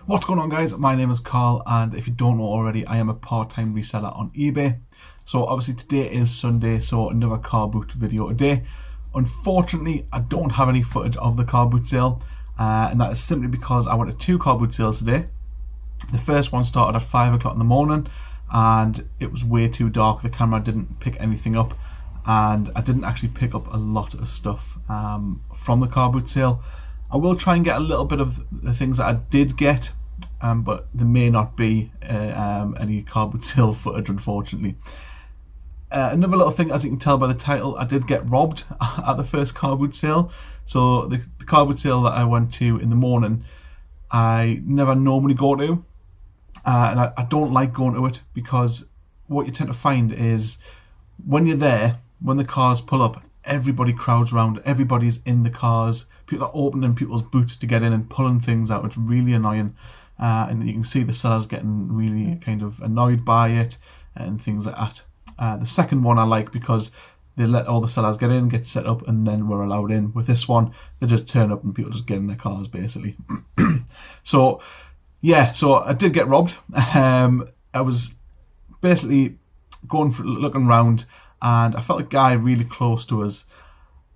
What's going on, guys? My name is Carl, and if you don't know already, I am a part-time reseller on eBay. So obviously today is Sunday, so another car boot video today. Unfortunately, I don't have any footage of the car boot sale, and that is simply because I went to two car boot sales today. The first one started at 5 o'clock in the morning, and it was way too dark. The camera didn't pick anything up, and I didn't actually pick up a lot of stuff from the car boot sale. I will try and get a little bit of the things that I did get, but there may not be any car boot sale footage, unfortunately. Another little thing, as you can tell by the title, I did get robbed at the first car boot sale. So the car boot sale that I went to in the morning, I never normally go to, and I don't like going to it, because what you tend to find is when you're there, when the cars pull up, everybody crowds around, everybody's in the cars, people are opening people's boots to get in and pulling things out. It's really annoying, and you can see the sellers getting really kind of annoyed by it and things like that. The second one I like because they let all the sellers get in, get set up, and then we're allowed in. With this one, they just turn up and people just get in their cars, basically. So yeah, so I did get robbed. I was basically looking around, and I felt a guy really close to us.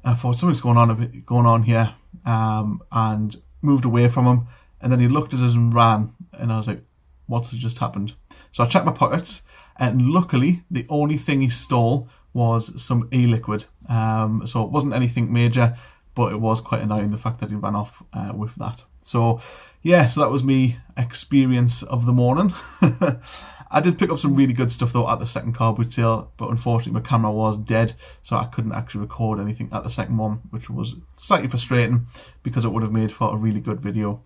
I thought something's going on here, and moved away from him. And then he looked at us and ran, and I was like, "What's just happened?" So I checked my pockets, and luckily the only thing he stole was some e-liquid. So it wasn't anything major, but it was quite annoying, the fact that he ran off with that. So yeah, so that was me experience of the morning. I did pick up some really good stuff though at the second car boot sale, but unfortunately my camera was dead, so I couldn't actually record anything at the second one, which was slightly frustrating because it would have made for a really good video.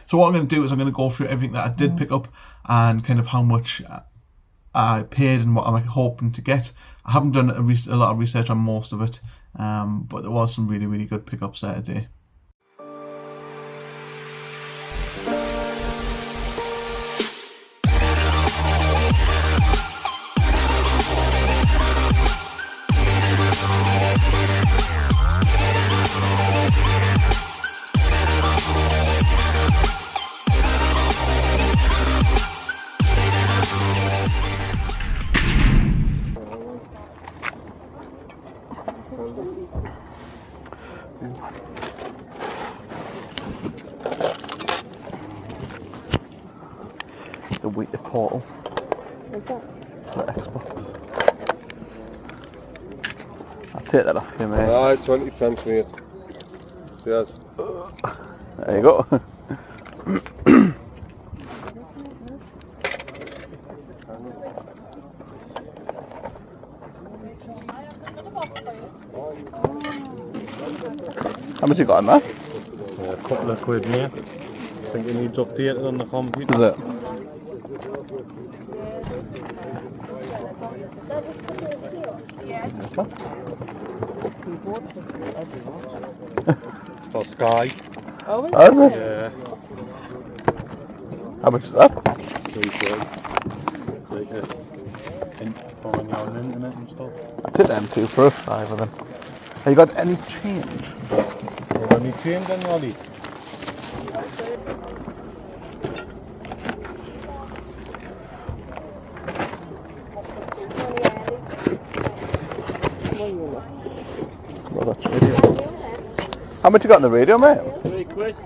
So what I'm going to do is I'm going to go through everything that I did pick up and kind of how much I paid and what I'm hoping to get. I haven't done a lot of research on most of it, but there was some really good pickups there today. The Weekly Portal. What's that? For Xbox. I'll take that off you, mate. Alright, 20 pence, mate. Yes. There you go. How much you got on that? A couple of quid, mate. I think it needs updated on the computer. Is it? What's that? It's for Sky. Oh, is Oh, is it? Yeah. How much is that? 3 quid. Take it. On your internet and stuff. I took them two for a fiver then. Have you got any change? Any change then, Ollie? Well, that's radio. How much you got on the radio, mate? 3 quid.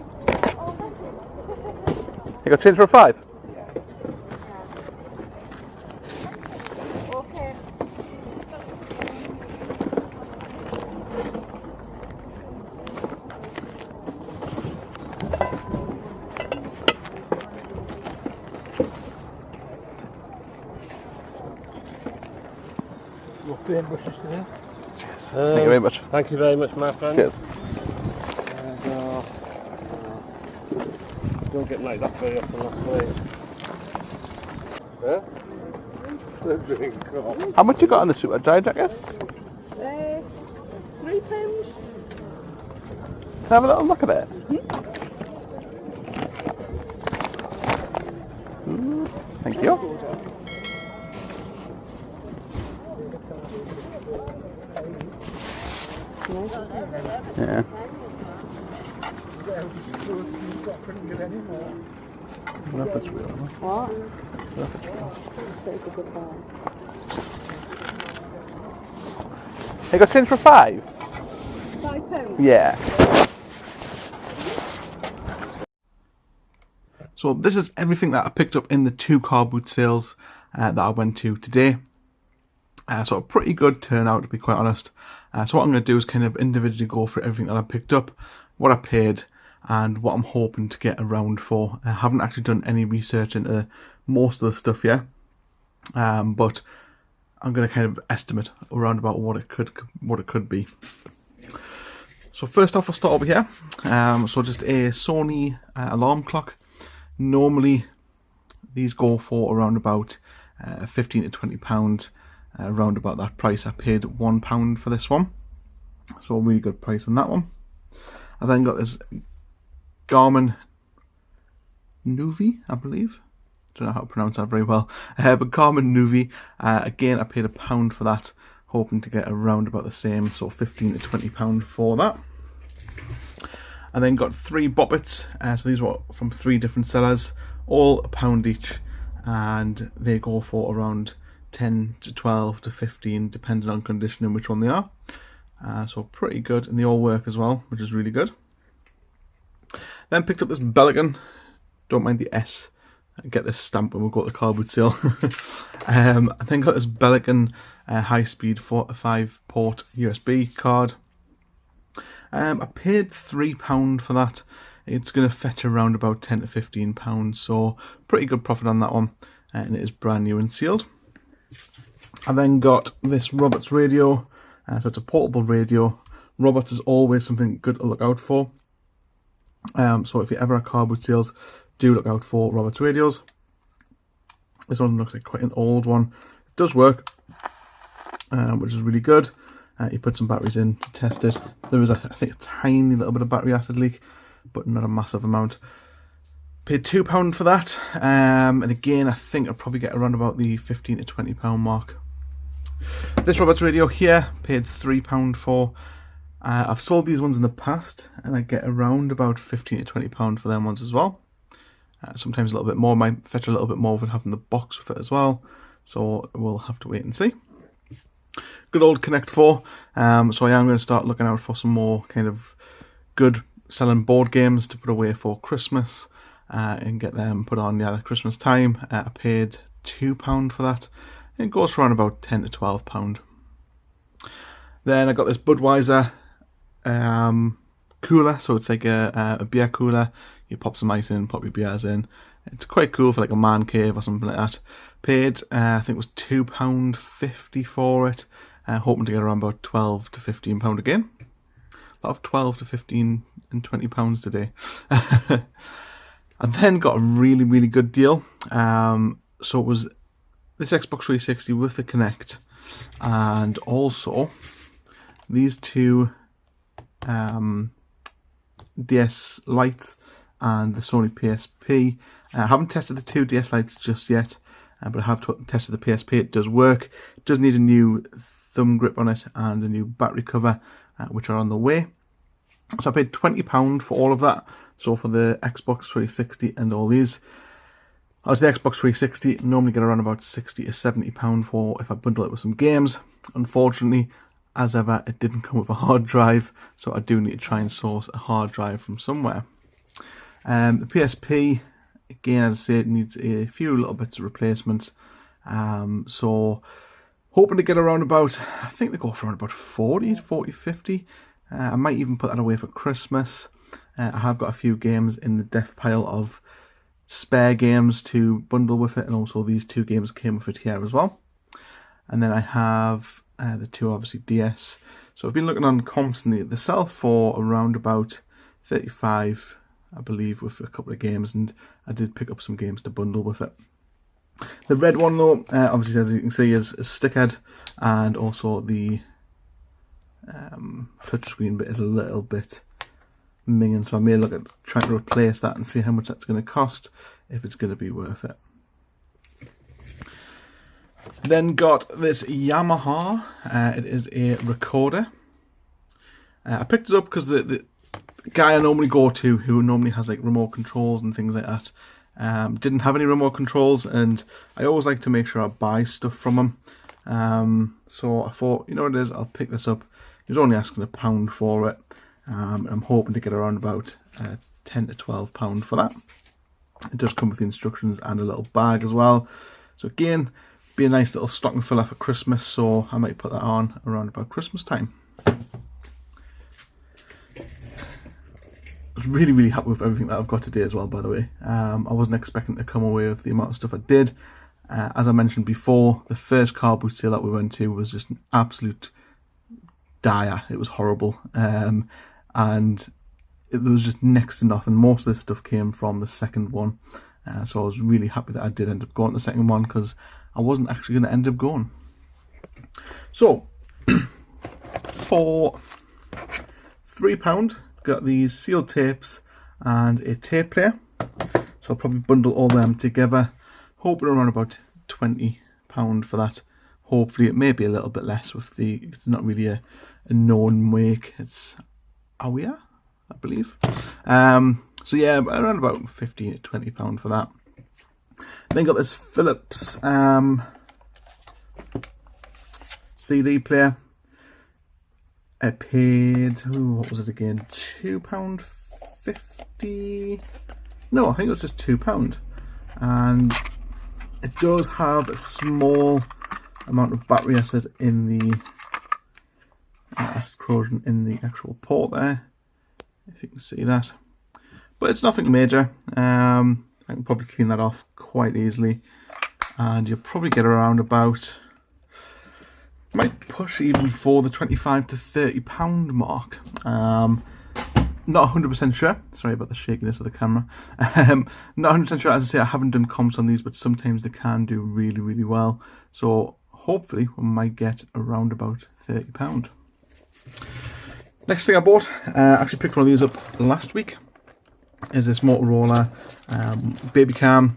You got change for a five? okay. Your paintbrushes today? Cheers. Thank you very much. Thank you very much, my friend. Cheers. Don't get like that very often, that's great. Yeah? How much you got on the super dry jacket? £3. Can I have a little look at it? Thank you. Yeah. don't know if it's real or not. What? I don't know if it's real. Take a good bag. Hey, got 10 for 5? £5? Yeah. So this is everything that I picked up in the 2 car boot sales that I went to today. So a pretty good turnout, to be quite honest. So what I'm going to do is kind of individually go through everything that I picked up, what I paid, and what I'm hoping to get around for. I haven't actually done any research into most of the stuff yet, but I'm going to kind of estimate around about what it could be. So first off, I'll start over here. So just a Sony alarm clock. Normally, these go for around about £15 to £20. Around about that price. I paid £1 for this one, so a really good price on that one. I then got this Garmin Nuvi, I believe. Don't know how to pronounce that very well, but Garmin Nuvi. Again, I paid £1 for that, hoping to get around about the same, so £15 to £20 for that. I then got 3 boppets, so these were from 3 different sellers, all £1 each, and they go for around 10 to 12 to 15, depending on condition and which one they are. So pretty good, and they all work as well, which is really good. Then picked up this Belligan. Don't mind the S. Get this stamp when we go to the car boot sale. I then got this Belligan high-speed 5-port USB card. I paid £3 for that. It's going to fetch around about £10 to £15, so pretty good profit on that one, and it is brand new and sealed. I then got this Roberts radio, so it's a portable radio. Roberts is always something good to look out for. So if you ever at car boot sales, do look out for Roberts radios. This one looks like quite an old one. It does work, which is really good. You put some batteries in to test it. There is, I think, a tiny little bit of battery acid leak, but not a massive amount. Paid £2 for that, and again, I think I'll probably get around about the £15 to £20 mark. This Roberts radio here, paid £3 for. I've sold these ones in the past, and I get around about £15 to £20 for them ones as well. Sometimes a little bit more, might fetch a little bit more with having the box with it as well, so we'll have to wait and see. Good old Connect 4, so I am going to start looking out for some more kind of good selling board games to put away for Christmas. And get them put on the Christmas time. I paid £2 for that. It goes for around about £10 to £12. Then I got this Budweiser cooler, so it's like a beer cooler. You pop some ice in, pop your beers in. It's quite cool for like a man cave or something like that. Paid, I think it was £2.50 for it. Hoping to get around about £12 to £15 again. A lot of £12 to £15 and £20 today. I then got a really, really good deal. So it was this Xbox 360 with the Kinect, and also these 2 DS Lites and the Sony PSP. I haven't tested the 2 DS Lites just yet, but I have tested the PSP. It does work. It does need a new thumb grip on it and a new battery cover, which are on the way. So I paid £20 for all of that. So for the Xbox 360 and all these. As the Xbox 360, normally get around about £60 to £70 for if I bundle it with some games. Unfortunately, as ever, it didn't come with a hard drive, so I do need to try and source a hard drive from somewhere. The PSP, again, as I say, it needs a few little bits of replacements. So hoping to get around about, I think they go for around about 40, 50. I might even put that away for Christmas. I have got a few games in the dev pile of spare games to bundle with it, and also these 2 games came with it here as well. And then I have the 2 obviously DS. So I've been looking on constantly. They sell for around about 35, I believe, with a couple of games, and I did pick up some games to bundle with it. The red one though, obviously as you can see, is stickhead, and also the touchscreen bit is a little bit minging, so I may look at trying to replace that and see how much that's going to cost, if it's going to be worth it. Then got this Yamaha. It is a recorder. I picked it up because the guy I normally go to, who normally has like remote controls and things like that, Didn't have any remote controls, and I always like to make sure I buy stuff from them. So I thought, you know what it is, I'll pick this up. He was only asking £1 for it. I'm hoping to get around about £10 to £12 for that. It does come with the instructions and a little bag as well. So again, be a nice little stocking filler for Christmas, so I might put that on around about Christmas time. I was really happy with everything that I've got today as well, by the way. I wasn't expecting to come away with the amount of stuff I did. As I mentioned before, the first car boot sale that we went to was just an absolute dire. It was horrible. And it was just next to nothing. Most of this stuff came from the second one. So I was really happy that I did end up going to the second one, because I wasn't actually going to end up going. So, for £3, got these sealed tapes and a tape player. So I'll probably bundle all them together. Hoping around about £20 for that. Hopefully it may be a little bit less with it's not really a known make. It's Awia, I believe. So yeah, around about £15 to £20 for that. Then got this Philips CD player. I paid, what was it again? £2.50? No, I think it was just £2. And it does have a small amount of battery acid in the acid corrosion in the actual port there, if you can see that. But it's nothing major. I can probably clean that off quite easily, and you'll probably get around about, might push even for the £25 to £30 mark. Not 100% sure. Sorry about the shakiness of the camera. Not 100% sure. As I say, I haven't done comps on these, but sometimes they can do really well. So hopefully we might get around about £30. Next thing I bought, actually picked one of these up last week, is this Motorola baby cam.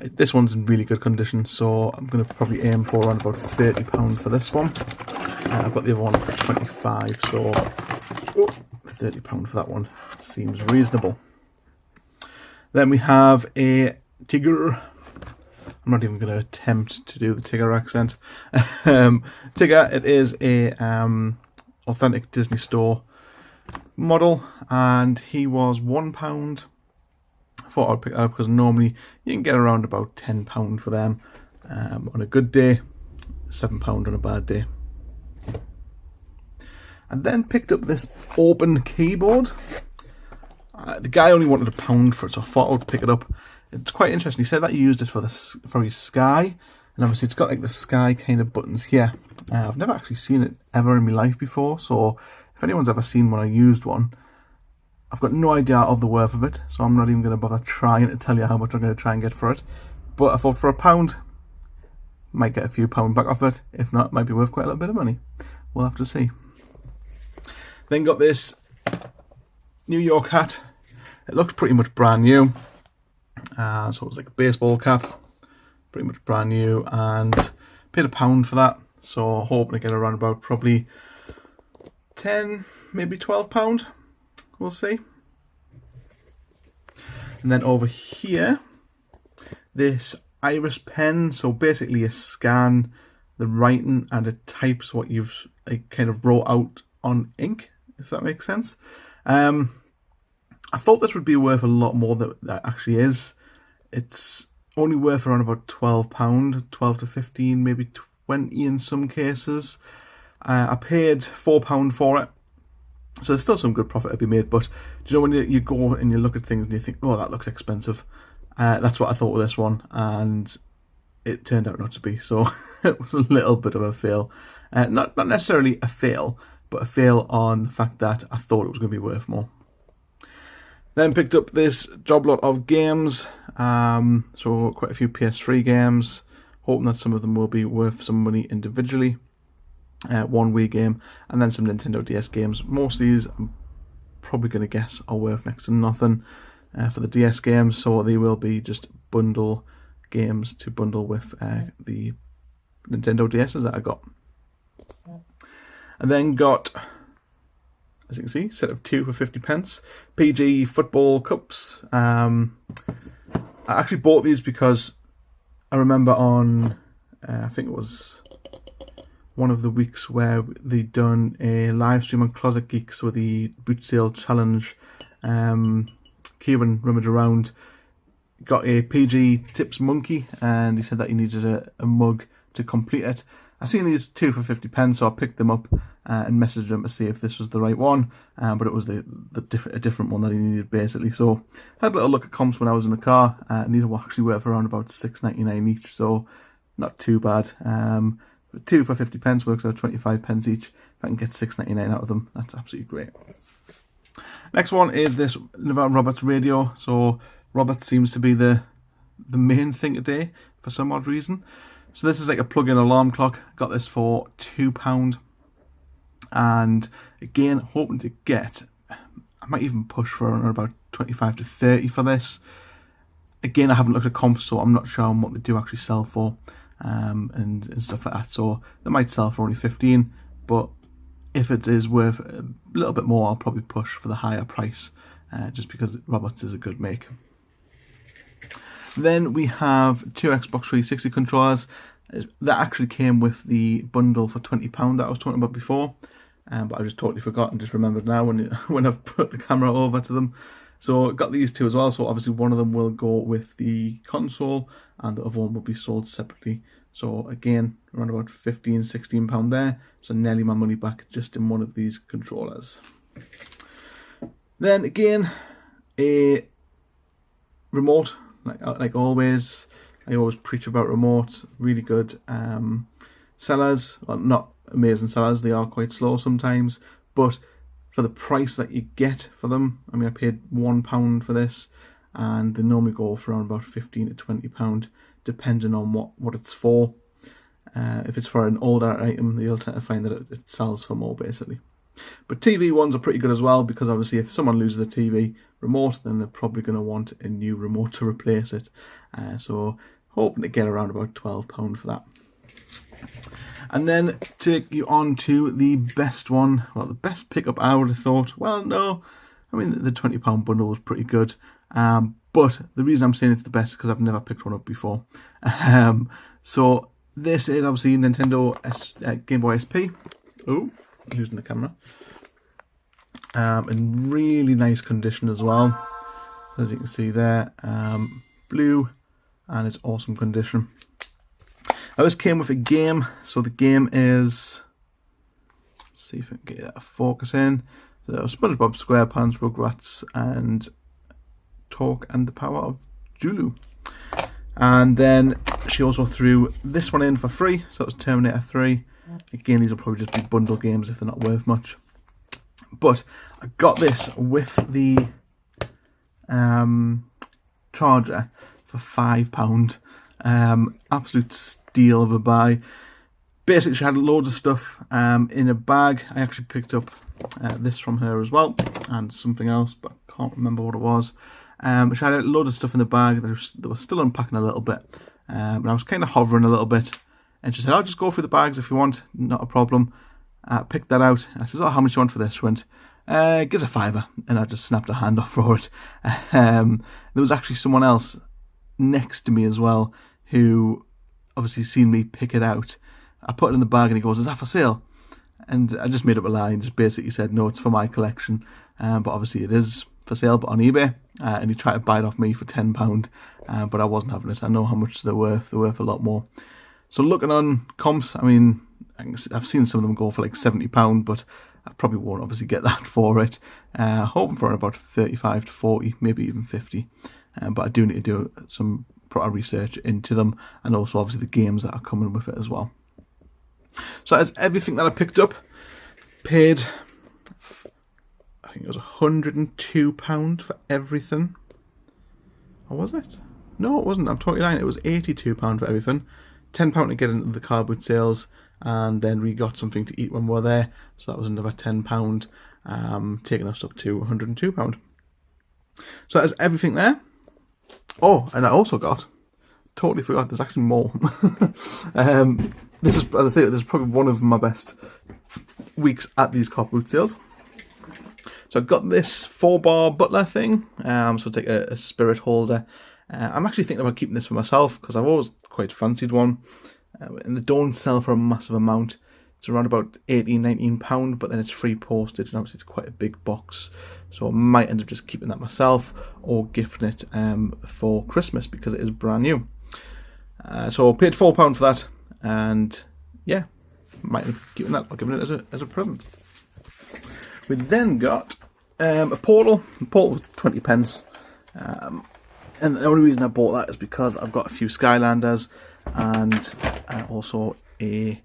This one's in really good condition, so I'm going to probably aim for around about £30 for this one. I've got the other one for 25, so £30 for that one seems reasonable. Then we have a Tigger. I'm not even going to attempt to do the Tigger accent. Tigger, it is a authentic Disney Store model, and he was £1. I thought I'd pick that up because normally you can get around about £10 for them on a good day, £7 on a bad day. And then picked up this open keyboard. The guy only wanted £1 for it, so I thought I would pick it up. It's quite interesting. He said that he used it for his Sky, and obviously it's got like the Sky kind of buttons here. I've never actually seen it ever in my life before, so if anyone's ever seen one or used one, I've got no idea of the worth of it, so I'm not even going to bother trying to tell you how much I'm going to try and get for it. But I thought for £1, might get a few pound back off it. If not, it might be worth quite a little bit of money. We'll have to see. Then got this New York hat. It looks pretty much brand new. So it was like a baseball cap, pretty much brand new, and paid £1 for that. So hoping to get around about probably 10, maybe £12. We'll see. And then over here, this iris pen. So basically you scan the writing and it types what you've like kind of wrote out on ink, if that makes sense. I thought this would be worth a lot more than that actually is. It's only worth around about £12, 12 to 15, maybe 20 in some cases. I paid £4 for it. So there's still some good profit to be made, but do you know when you go and you look at things and you think, oh, that looks expensive? That's what I thought with this one, and it turned out not to be, so it was a little bit of a fail. Not necessarily a fail, but a fail on the fact that I thought it was going to be worth more. Then picked up this job lot of games, so quite a few PS3 games, hoping that some of them will be worth some money individually. One Wii game, and then some Nintendo DS games. Most of these I'm probably going to guess are worth next to nothing for the DS games, so they will be just bundle games to bundle with the Nintendo DS's that I got. And then got, as you can see, set of 2 for 50p. PG football cups. I actually bought these because I remember on, I think it was one of the weeks where they'd done a live stream on Closet Geeks with the boot sale challenge. Kieran rummaged around, got a PG Tips monkey, and he said that he needed a mug to complete it. I seen these 2 for 50p, so I picked them up and messaged him to see if this was the right one, but it was a different one that he needed basically. So I had a little look at comps when I was in the car, and these were actually worth around about £6.99 each, so not too bad. 2 for 50p works out 25p each. If I can get £6.99 out of them, that's absolutely great. Next one is this Robert's radio. So Robert seems to be the main thing today for some odd reason. So this is like a plug-in alarm clock. Got this for £2, and again hoping to get, I might even push for about 25 to 30 for this. Again, I haven't looked at comps, so I'm not sure on what they do actually sell for, and stuff like that. So they might sell for only 15, but if it is worth a little bit more, I'll probably push for the higher price, just because Roberts is a good make. Then we have 2 Xbox 360 controllers. That actually came with the bundle for £20 that I was talking about before, but I just totally forgot and just remembered now when I've put the camera over to them. So got these 2 as well, so obviously one of them will go with the console and the other one will be sold separately. So again, around about £15-16 there, so nearly my money back just in one of these controllers. Then again, a remote, like always. I always preach about remotes, really good sellers. Well, not amazing sellers, they are quite slow sometimes, but for the price that you get for them, I mean, I paid £1 for this, and they normally go for around about £15 to £20, depending on what it's for. If it's for an older item, you'll tend to find that it sells for more, basically. But TV ones are pretty good as well, because obviously if someone loses a TV remote, then they're probably going to want a new remote to replace it. So hoping to get around about £12 for that. And then take you on to the best one, well, the best pickup I would have thought. Well, no, I mean the £20 bundle was pretty good, but the reason I'm saying it's the best is because I've never picked one up before. So this is obviously Nintendo Game Boy SP. Oh, losing the camera. In really nice condition as well, as you can see there. Blue, and it's awesome condition. Now this came with a game, so the game is, let's see if I can get that focus in. So SpongeBob SquarePants, Rugrats, and Talk and the Power of Julu. And then she also threw this one in for free, so it was Terminator 3. Again, these will probably just be bundle games if they're not worth much. But I got this with the charger for £5. Absolute steal of a buy. Basically, she had loads of stuff in a bag. I actually picked up this from her as well, and something else, but I can't remember what it was. She had a load of stuff in the bag. They were still unpacking a little bit, and I was kind of hovering a little bit. And she said, "I'll just go through the bags if you want, not a problem." Picked that out. I said, "Oh, how much do you want for this?" She went, "Give us a £5." And I just snapped her hand off for it. There was actually someone else next to me as well who obviously seen me pick it out. I put it in the bag and he goes, "Is that for sale?" And I just made up a lie and just basically said, "No, it's for my collection." But obviously it is for sale, but on eBay. And he tried to buy it off me for £10, but I wasn't having it. I know how much they're worth. They're worth a lot more. So looking on comps, I mean, I've seen some of them go for like £70, but I probably won't obviously get that for it. Hoping for about 35 to 40, maybe even 50. But I do need to do some proper research into them, and also obviously the games that are coming with it as well. So that's everything that I picked up. Paid, I think it was £102 for everything. Or was it? No, it wasn't. I'm totally lying. It was £82 for everything. £10 to get into the Carboot sales, and then we got something to eat when we were there, so that was another £10, taking us up to £102. So that's everything there. Oh, and I also got, totally forgot, there's actually more. This is, as I say, this is probably one of my best weeks at these Carboot sales. So I got this 4-bar butler thing, so take a spirit holder, I'm actually thinking about keeping this for myself because I've always quite fancied one. And they don't sell for a massive amount. It's around about £18–19, but then it's free postage, and obviously it's quite a big box. So I might end up just keeping that myself or gifting it for Christmas because it is brand new. So I paid £4 for that, and yeah, might end up keeping that or giving it as a present. We then got a portal. The portal was 20p. And the only reason I bought that is because I've got a few Skylanders and also a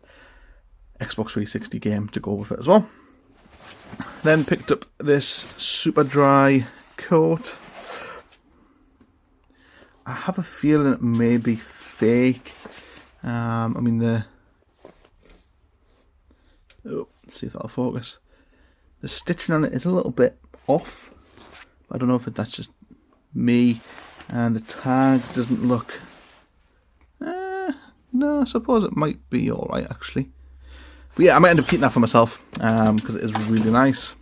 Xbox 360 game to go with it as well. Then picked up this super dry coat. I have a feeling it may be fake. I mean let's see if that'll focus. The stitching on it is a little bit off. I don't know if that's just me, and the tag doesn't look. No, I suppose it might be alright actually. But yeah, I might end up keeping that for myself because it is really nice.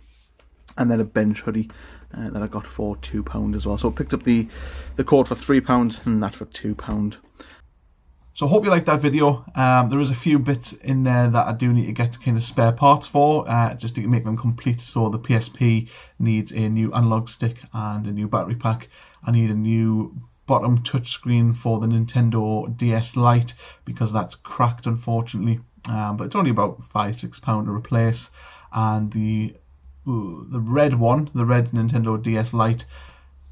And then a bench hoodie that I got for £2 as well. So I picked up the coat for £3 and that for £2. So I hope you liked that video. There is a few bits in there that I do need to get kind of spare parts for, just to make them complete. So the PSP needs a new analog stick and a new battery pack. I need a new bottom touchscreen for the Nintendo DS Lite because that's cracked, unfortunately. But it's only about £5–6 to replace. And the red one, the red Nintendo DS Lite,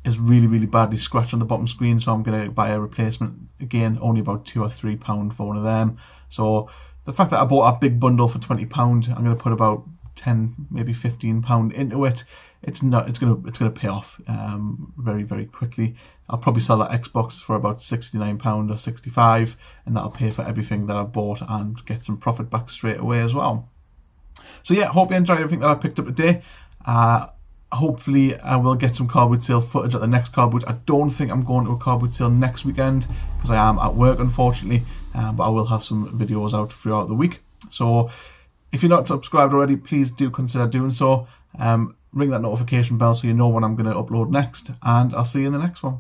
is really, really badly scratched on the bottom screen, so I'm going to buy a replacement. Again, only about £2 or £3 for one of them. So the fact that I bought a big bundle for £20, I'm going to put about £10, maybe £15 into it. It's going to pay off very, very quickly. I'll probably sell that Xbox for about £69 or £65, and that'll pay for everything that I bought and get some profit back straight away as well. So yeah, hope you enjoyed everything that I picked up today. Hopefully I will get some car boot sale footage at the next car boot. I don't think I'm going to a car boot sale next weekend because I am at work, unfortunately, but I will have some videos out throughout the week. So if you're not subscribed already, please do consider doing so. Ring that notification bell so you know when I'm going to upload next, and I'll see you in the next one.